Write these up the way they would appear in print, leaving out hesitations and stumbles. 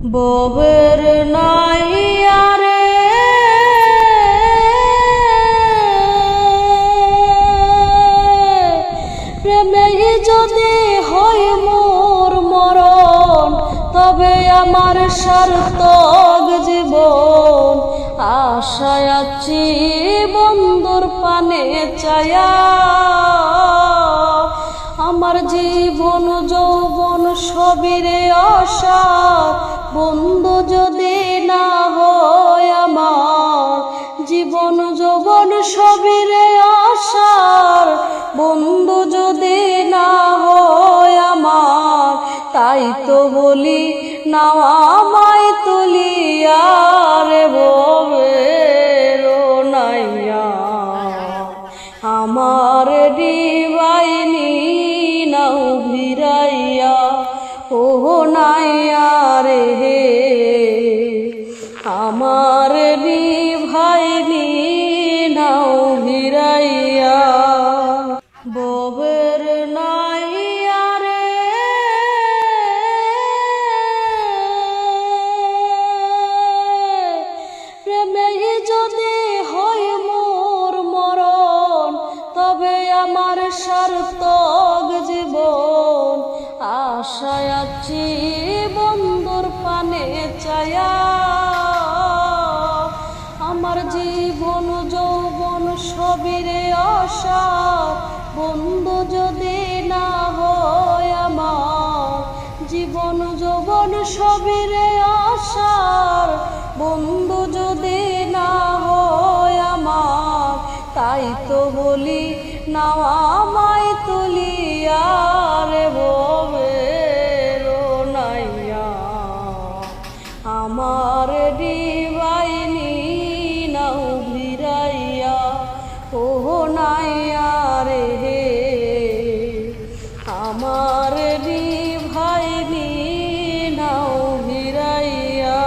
ববের নাইয়া রে প্রেমে যদি হয় মোর মরণ, তবে আমার সার্থক জীবন। আশায় আছি বন্ধুর পানে চায়া, আমার জীবন যৌবন সবিরে আশা। বন্ধু যদি না হয় আমার, জীবন যৌবন সবিরে আশার। বন্ধু যদি না হয় আমার, তাই তো বলি নাও আমায় তুলিয়া রে ববের নাইয়া। আমার ডিবাইনি নাও ভিড়াইয়া, ও নাইয়া রে আমার ডিভাইনি নাও ভিড়াইয়া। ববের নাইয়া রে প্রেমে যদি হয় মোর মরণ, তবে আমার সার্থক জীবন। আশায় আছি বন্ধুর পানে চায়া, আমার জীবন যৌবন সবিরে আশা। বন্ধু যদি না হয় আমার, জীবন যৌবন সবিরে আশার। বন্ধু যদি না হয় আমার, তাই তো বলি নাও আমায় তুলিয়া রে ববের নাইয়া। আমার ডিবাইনি নাও ভিড়াইয়া, ও নাইয়া রে আমার ডিভাইনি নাও ভিড়াইয়া।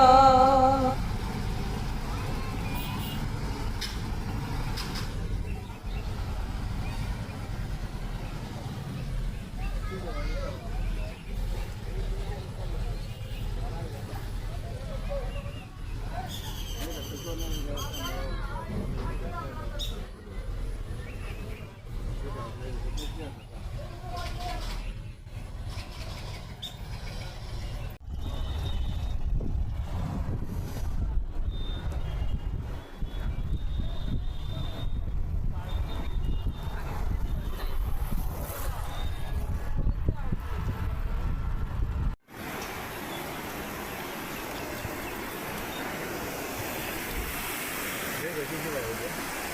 这个就是